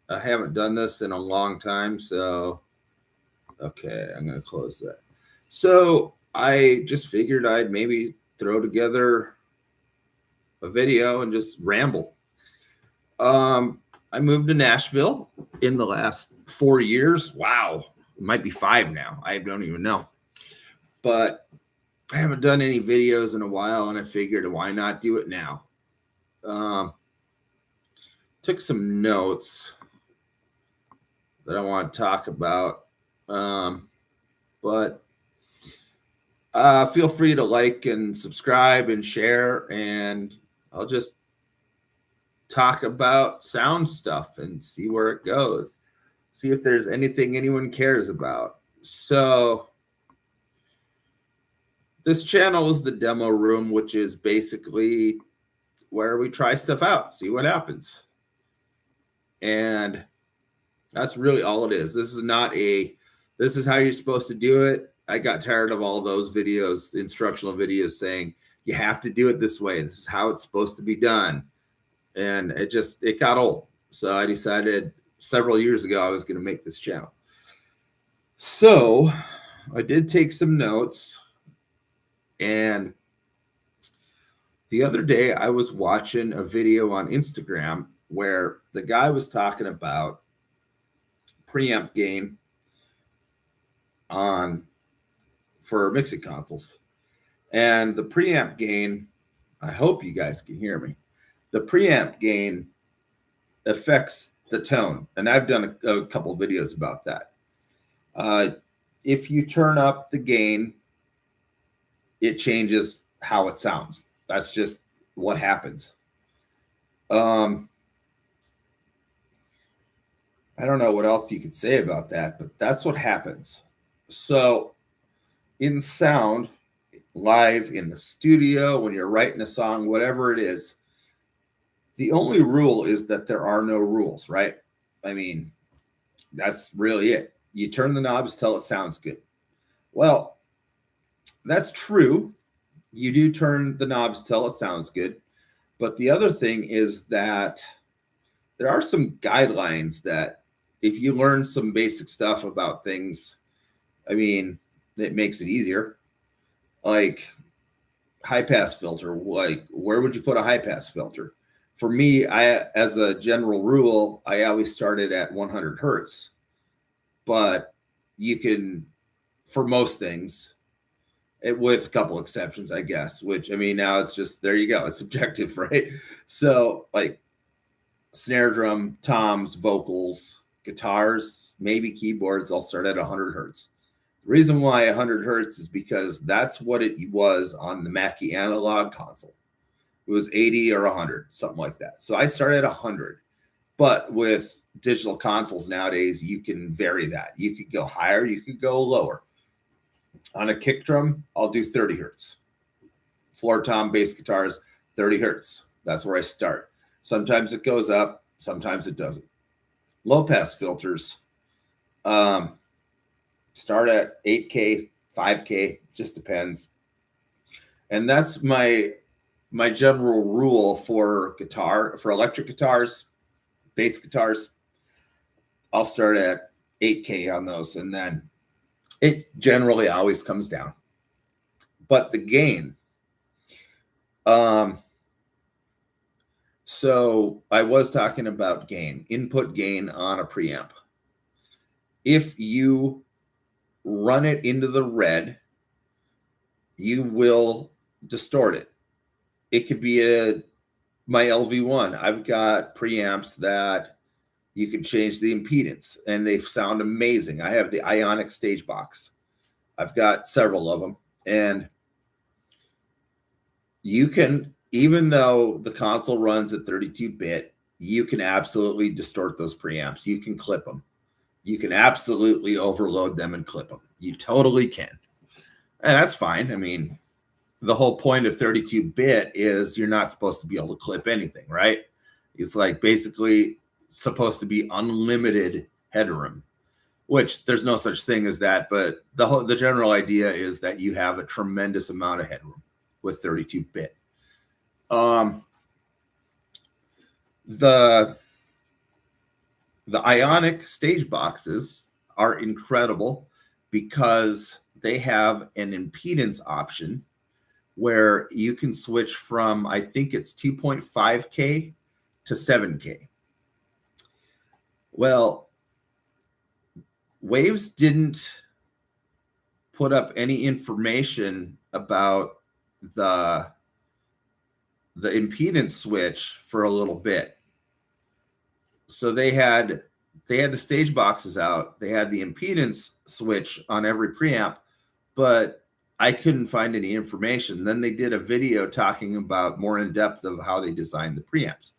I haven't done this in a long time, so okay, I'm going to close that. So I just figured I'd maybe throw together a video and just ramble. I moved to Nashville in the last 4 years. Wow, it might be 5 now. I don't even know. But I haven't done any videos in a while, and I figured why not do it now? Um, Took some notes that I want to talk about. But feel free to like and subscribe and share, and I'll just talk about sound stuff and see where it goes. See if there's anything anyone cares about. So, this channel is the demo room, which is basically where we try stuff out, see what happens. And that's really all it is. This is how you're supposed to do it. I got tired of all those videos, instructional videos saying you have to do it this way. This is how it's supposed to be done. And it got old. So I decided several years ago I was going to make this channel. So I did take some notes, and the other day I was watching a video on Instagram where the guy was talking about preamp gain for mixing consoles. And the preamp gain, I hope you guys can hear me. The preamp gain affects the tone, and I've done a couple of videos about that. If you turn up the gain, it changes how it sounds. That's just what happens. I don't know what else you could say about that, but that's what happens. So in sound, live in the studio, when you're writing a song, whatever it is, the only rule is that there are no rules, right? I mean, that's really it. You turn the knobs till it sounds good. Well, that's true. You do turn the knobs till it sounds good. But the other thing is that there are some guidelines that if you learn some basic stuff about things, I mean, it makes it easier. Like high pass filter, like where would you put a high pass filter? For me, as a general rule, I always started at 100 hertz. But you can, for most things, with a couple exceptions, I guess, which I mean, now it's just, there you go. It's subjective, right? So like snare drum, toms, vocals, guitars, maybe keyboards, I'll start at 100 hertz. The reason why 100 hertz is because that's what it was on the Mackie analog console. It was 80 or 100, something like that. So I started at 100. But with digital consoles nowadays, you can vary that. You could go higher, you could go lower. On a kick drum, I'll do 30 hertz. Floor tom, bass guitars, 30 hertz. That's where I start. Sometimes it goes up, sometimes it doesn't. Low pass filters start at 8K, 5K, just depends. And that's my general rule for electric guitars, bass guitars. I'll start at 8K on those, and then it generally always comes down. But the gain, so I was talking about gain, input gain on a preamp. If you run it into the red, you will distort it. It could be my LV1. I've got preamps that you can change the impedance, and they sound amazing. I have the Ionic stage box. I've got several of them, and you can, even though the console runs at 32-bit, you can absolutely distort those preamps. You can clip them. You can absolutely overload them and clip them. You totally can. And that's fine. I mean, the whole point of 32-bit is you're not supposed to be able to clip anything, right? It's like basically supposed to be unlimited headroom, which there's no such thing as that. But the general idea is that you have a tremendous amount of headroom with 32-bit. The The Ionic stage boxes are incredible because they have an impedance option where you can switch from, I think it's 2.5K to 7K. Well, Waves didn't put up any information about the impedance switch for a little bit. So they had the stage boxes out, they had the impedance switch on every preamp, but I couldn't find any information. Then they did a video talking about more in depth of how they designed the preamps.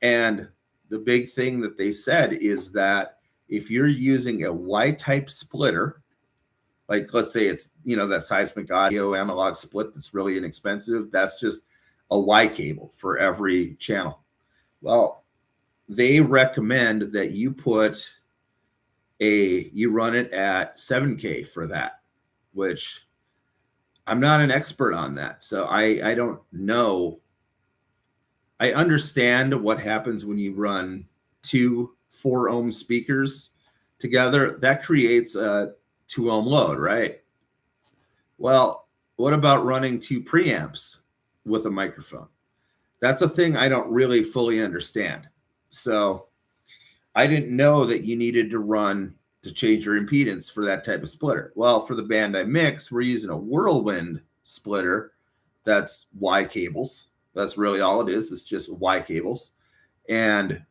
And the big thing that they said is that if you're using a Y-type splitter, like let's say it's, that seismic audio analog split that's really inexpensive, that's just a Y cable for every channel. Well, they recommend that you run it at 7K for that, which I'm not an expert on that. So I don't know. I understand what happens when you run two 4-ohm speakers together. That creates a 2-ohm load, right? Well, what about running two preamps with a microphone? That's a thing I don't really fully understand. So I didn't know that you needed to change your impedance for that type of splitter. Well, for the band I mix, we're using a Whirlwind splitter that's Y cables. That's really all it is. It's just Y cables. And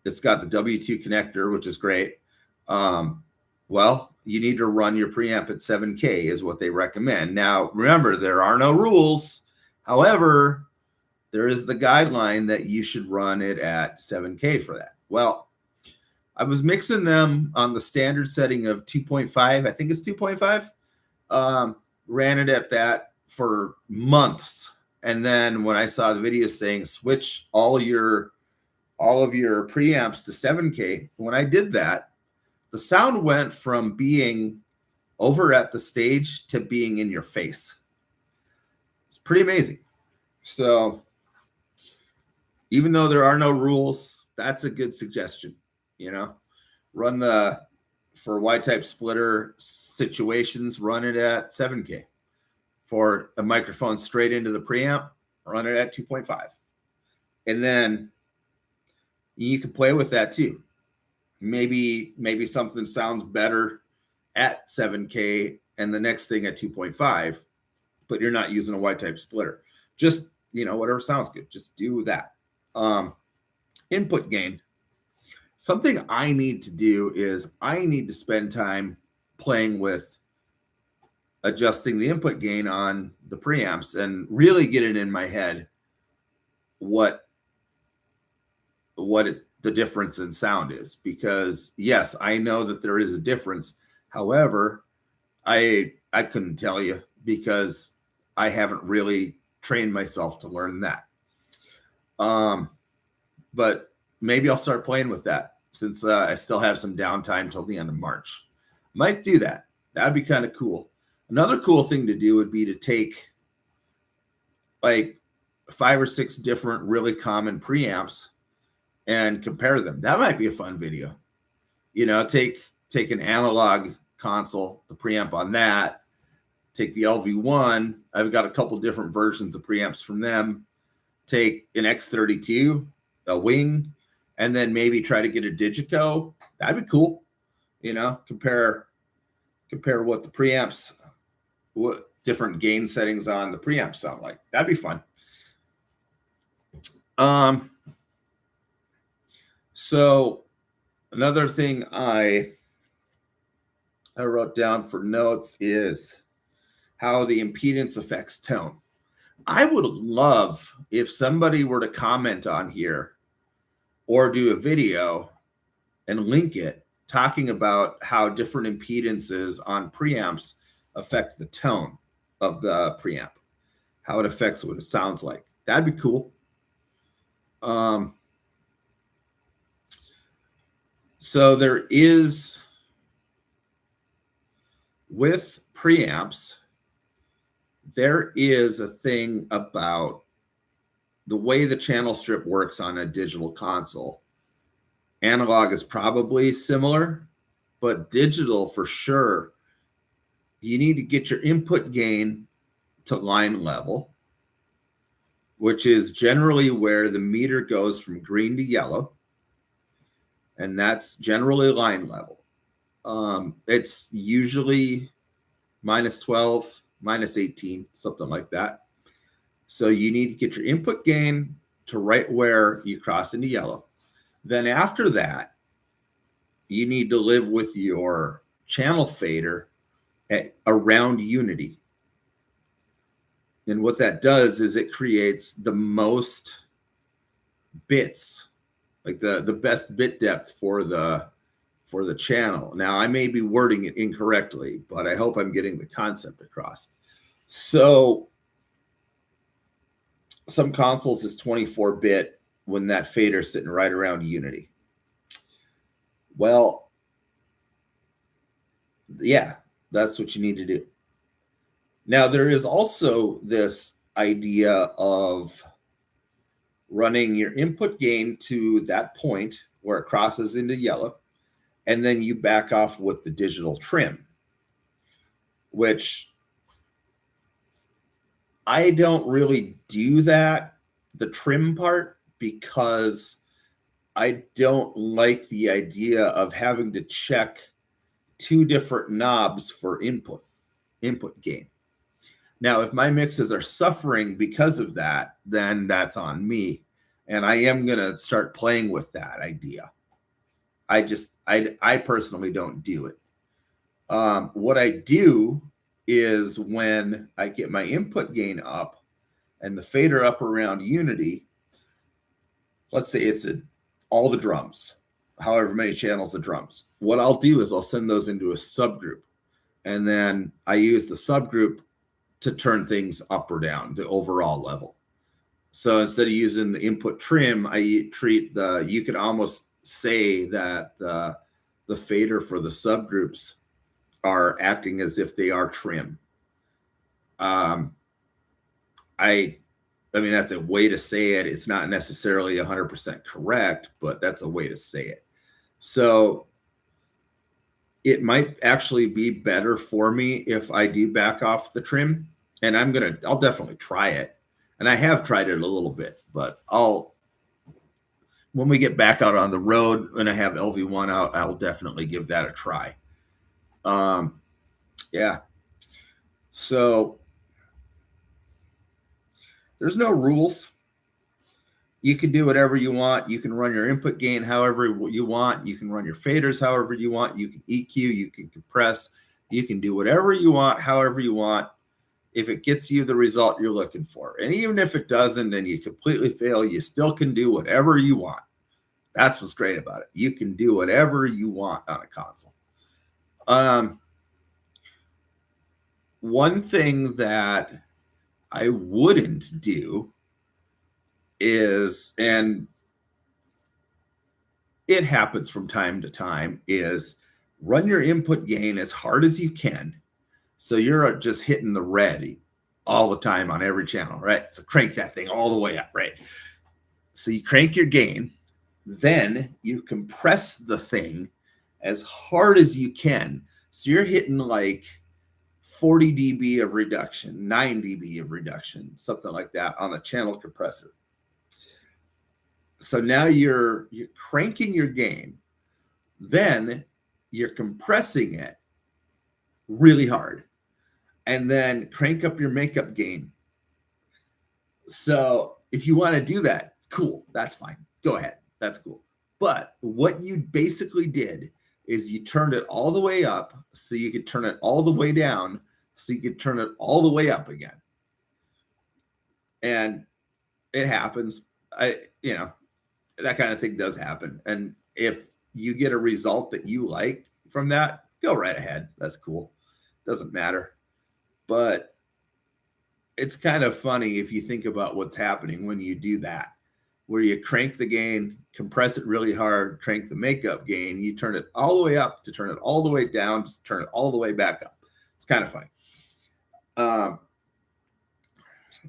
it's got the W2 connector, which is great. Well, you need to run your preamp at 7K is what they recommend. Now, remember, there are no rules. However, there is the guideline that you should run it at 7K for that. Well, I was mixing them on the standard setting of 2.5. I think it's 2.5. Ran it at that for months. And then when I saw the video saying switch all of your preamps to 7K, when I did that, the sound went from being over at the stage to being in your face. It's pretty amazing. So even though there are no rules, that's a good suggestion. Run for Y-type splitter situations, run it at 7K. For a microphone straight into the preamp, run it at 2.5. And then you can play with that too. Maybe something sounds better at 7K and the next thing at 2.5, but you're not using a Y-type splitter. Just, whatever sounds good. Just do that. Input gain. Something I need to do is I need to spend time playing with adjusting the input gain on the preamps and really get it in my head what the difference in sound is. Because yes, I know that there is a difference. However, I couldn't tell you because I haven't really trained myself to learn that. But maybe I'll start playing with that since I still have some downtime till the end of March. Might do that. That'd be kind of cool. Another cool thing to do would be to take like 5 or 6 different really common preamps and compare them. That might be a fun video. Take an analog console, the preamp on that, take the LV1. I've got a couple different versions of preamps from them. Take an X32, a wing, and then maybe try to get a Digico. That'd be cool. Compare what the preamps, what different gain settings on the preamp sound like. That'd be fun. So another thing I wrote down for notes is how the impedance affects tone. I would love if somebody were to comment on here or do a video and link it talking about how different impedances on preamps affect the tone of the preamp, how it affects what it sounds like. That'd be cool. So there is, with preamps, there is a thing about the way the channel strip works on a digital console. Analog is probably similar, but digital for sure. You need to get your input gain to line level, which is generally where the meter goes from green to yellow. And that's generally line level. It's usually minus 12, minus 18, something like that. So you need to get your input gain to right where you cross into yellow. Then after that, you need to live with your channel fader at around unity. And what that does is it creates the most bits, like the best bit depth for the channel. Now, I may be wording it incorrectly, but I hope I'm getting the concept across. So some consoles is 24-bit when that fader's sitting right around unity. Well, yeah, that's what you need to do. Now, there is also this idea of running your input gain to that point where it crosses into yellow, and then you back off with the digital trim, which I don't really do that, the trim part, because I don't like the idea of having to check two different knobs for input gain. Now, if my mixes are suffering because of that, then that's on me. And I am going to start playing with that idea. I personally don't do it. What I do is when I get my input gain up and the fader up around unity, let's say it's all the drums, however many channels of drums. What I'll do is I'll send those into a subgroup. And then I use the subgroup to turn things up or down, the overall level. So instead of using the input trim, I treat you could almost say that the fader for the subgroups are acting as if they are trim. I mean, that's a way to say it. It's not necessarily 100% correct, but that's a way to say it. So it might actually be better for me if I do back off the trim. And I'll definitely try it. And I have tried it a little bit, but when we get back out on the road and I have LV1 out, I'll definitely give that a try. Yeah. So there's no rules. You can do whatever you want. You can run your input gain however you want. You can run your faders however you want. You can EQ, you can compress. You can do whatever you want, however you want, if it gets you the result you're looking for. And even if it doesn't and you completely fail, you still can do whatever you want. That's what's great about it. You can do whatever you want on a console. One thing that I wouldn't do is, and it happens from time to time, is run your input gain as hard as you can. So you're just hitting the red all the time on every channel, right? So crank that thing all the way up, right? So you crank your gain, then you compress the thing as hard as you can. So you're hitting like 40 dB of reduction, 9 dB of reduction, something like that on a channel compressor. So now you're cranking your gain, then you're compressing it really hard, and then crank up your makeup gain. So if you want to do that, cool, that's fine. Go ahead, that's cool. But what you basically did is you turned it all the way up so you could turn it all the way down so you could turn it all the way up again. And it happens. That kind of thing does happen. And if you get a result that you like from that, go right ahead. That's cool. Doesn't matter. But it's kind of funny if you think about what's happening when you do that, where you crank the gain, compress it really hard, crank the makeup gain, you turn it all the way up to turn it all the way down, to turn it all the way back up. It's kind of funny.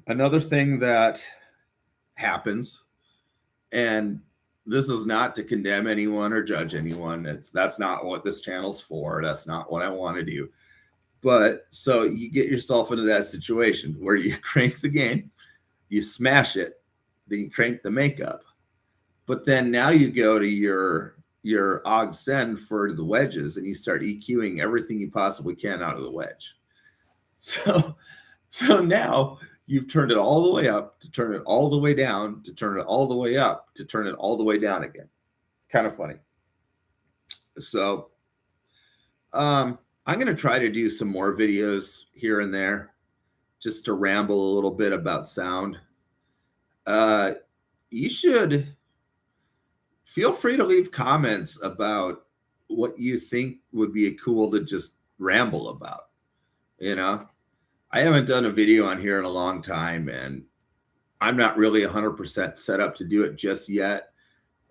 Another thing that happens, and this is not to condemn anyone or judge anyone. That's not what this channel's for. That's not what I want to do. But so you get yourself into that situation where you crank the gain, you smash it, then you crank the makeup. But then now you go to your aux send for the wedges and you start EQing everything you possibly can out of the wedge. So now you've turned it all the way up to turn it all the way down to turn it all the way up to turn it all the way down again. It's kind of funny. So I'm going to try to do some more videos here and there just to ramble a little bit about sound. You should feel free to leave comments about what you think would be cool to just ramble about. You know, I haven't done a video on here in a long time, and I'm not really 100% set up to do it just yet.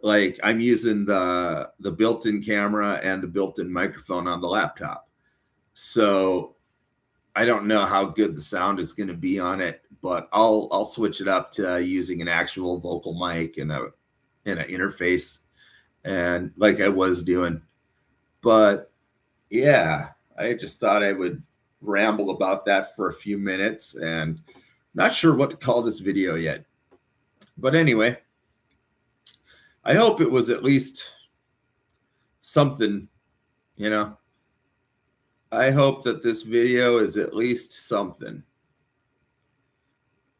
Like, I'm using the built-in camera and the built-in microphone on the laptop. So I don't know how good the sound is going to be on it, but I'll switch it up to using an actual vocal mic and an interface, and like I was doing. But yeah, I just thought I would ramble about that for a few minutes, and not sure what to call this video yet. But anyway, I hope it was at least something, you know. I hope that this video is at least something.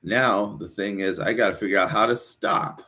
Now, the thing is, I got to figure out how to stop.